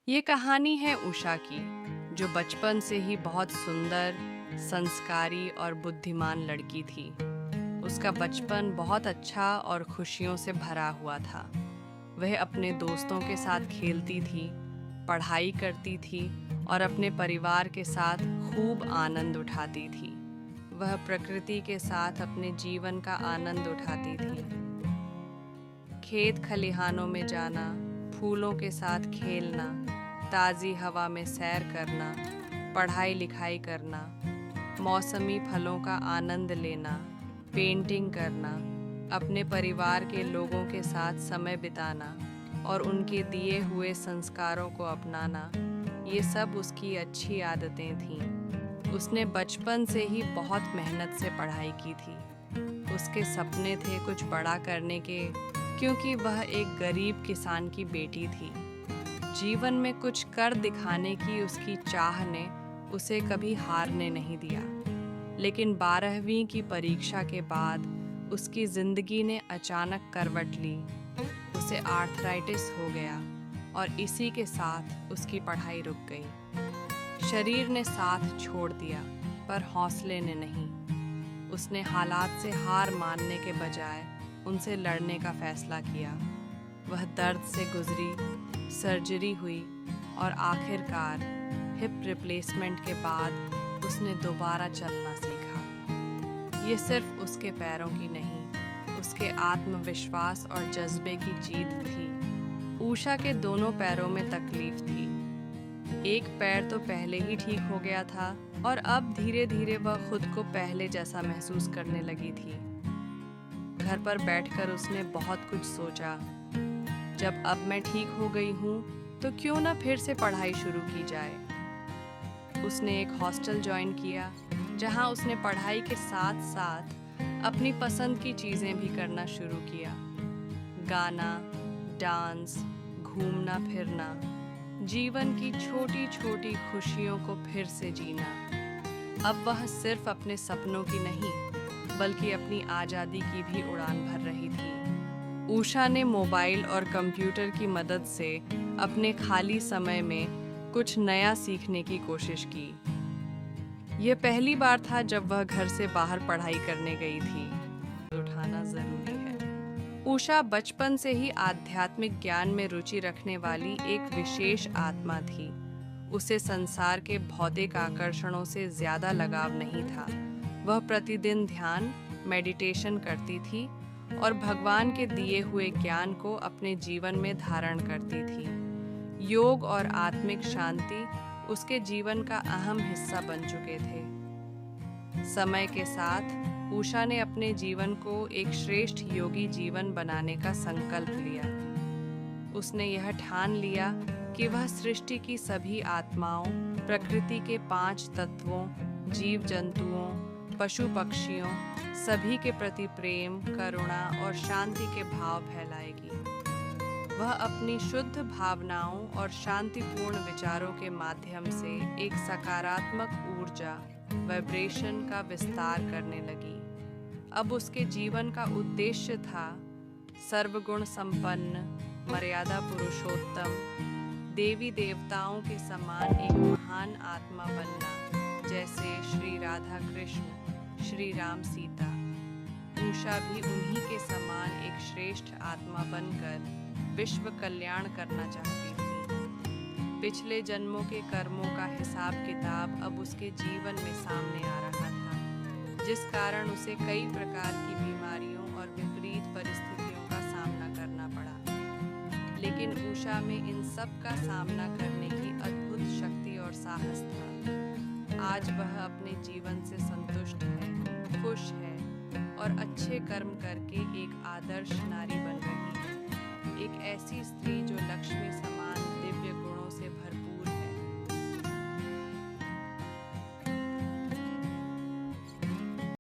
ये कहानी है उषा की, जो बचपन से ही बहुत सुंदर, संस्कारी और बुद्धिमान लड़की थी। उसका बचपन बहुत अच्छा और खुशियों से भरा हुआ था। वह अपने दोस्तों के साथ खेलती थी, पढ़ाई करती थी और अपने परिवार के साथ खूब आनंद उठाती थी। वह प्रकृति के साथ अपने जीवन का आनंद उठाती थी। खेत खलिहानों में जाना, फूलों के साथ खेलना, ताज़ी हवा में सैर करना, पढ़ाई लिखाई करना, मौसमी फलों का आनंद लेना, पेंटिंग करना, अपने परिवार के लोगों के साथ समय बिताना और उनके दिए हुए संस्कारों को अपनाना, ये सब उसकी अच्छी आदतें थीं। उसने बचपन से ही बहुत मेहनत से पढ़ाई की थी। उसके सपने थे कुछ बड़ा करने के, क्योंकि वह एक गरीब किसान की बेटी थी। जीवन में कुछ कर दिखाने की उसकी चाह ने उसे कभी हारने नहीं दिया। लेकिन 12वीं की परीक्षा के बाद उसकी जिंदगी ने अचानक करवट ली। उसे आर्थराइटिस हो गया और इसी के साथ उसकी पढ़ाई रुक गई। शरीर ने साथ छोड़ दिया, पर हौसले ने नहीं। उसने हालात से हार मानने के बजाय उनसे लड़ने का फैसला किया। वह दर्द से गुजरी, सर्जरी हुई और आखिरकार हिप रिप्लेसमेंट के बाद उसने दोबारा चलना सीखा। ये सिर्फ उसके पैरों की नहीं, उसके आत्मविश्वास और जज्बे की जीत थी। उषा के दोनों पैरों में तकलीफ थी। एक पैर तो पहले ही ठीक हो गया था और अब धीरे धीरे वह खुद को पहले जैसा महसूस करने लगी थी। घर पर बैठकर उसने बहुत कुछ सोचा। जब अब मैं ठीक हो गई हूँ, तो क्यों ना फिर से पढ़ाई शुरू की जाए। उसने एक हॉस्टल ज्वाइन किया, जहाँ उसने पढ़ाई के साथ साथ अपनी पसंद की चीज़ें भी करना शुरू किया। गाना, डांस, घूमना फिरना, जीवन की छोटी छोटी खुशियों को फिर से जीना। अब वह सिर्फ अपने सपनों की नहीं, बल्कि अपनी आज़ादी की भी उड़ान भर रही थी। उषा ने मोबाइल और कंप्यूटर की मदद से अपने खाली समय में कुछ नया सीखने की कोशिश की। यह पहली बार था जब वह घर से बाहर पढ़ाई करने गई थी। उठाना जरूरी है। उषा बचपन से ही आध्यात्मिक ज्ञान में रुचि रखने वाली एक विशेष आत्मा थी। उसे संसार के भौतिक आकर्षणों से ज्यादा लगाव नहीं था। वह प्रतिदिन ध्यान, मेडिटेशन करती थी और भगवान के दिए हुए ज्ञान को अपने जीवन में धारण करती थी। योग और आत्मिक शांति उसके जीवन का अहम हिस्सा बन चुके थे। समय के साथ उषा ने अपने जीवन को एक श्रेष्ठ योगी जीवन बनाने का संकल्प लिया। उसने यह ठान लिया कि वह सृष्टि की सभी आत्माओं, प्रकृति के 5 तत्वों, जीव जंतुओं, पशु पक्षियों, सभी के प्रति प्रेम, करुणा और शांति के भाव फैलाएगी। वह अपनी शुद्ध भावनाओं और शांतिपूर्ण विचारों के माध्यम से एक सकारात्मक ऊर्जा, वाइब्रेशन का विस्तार करने लगी। अब उसके जीवन का उद्देश्य था सर्वगुण संपन्न, मर्यादा पुरुषोत्तम, देवी देवताओं के समान एक महान आत्मा बनना, जैसे श्री राधा कृष्ण, श्री राम सीता। उषा भी उन्हीं के समान एक श्रेष्ठ आत्मा बनकर विश्व कल्याण करना चाहती थी। पिछले जन्मों के कर्मों का हिसाब किताब अब उसके जीवन में सामने आ रहा था, जिस कारण उसे कई प्रकार की बीमारियों और विपरीत परिस्थितियों का सामना करना पड़ा। लेकिन उषा में इन सब का सामना करने की अद्भुत शक्ति और साहस था। आज वह अपने जीवन से संतुष्ट है, खुश है और अच्छे कर्म करके एक आदर्श नारी बन रही है। एक ऐसी स्त्री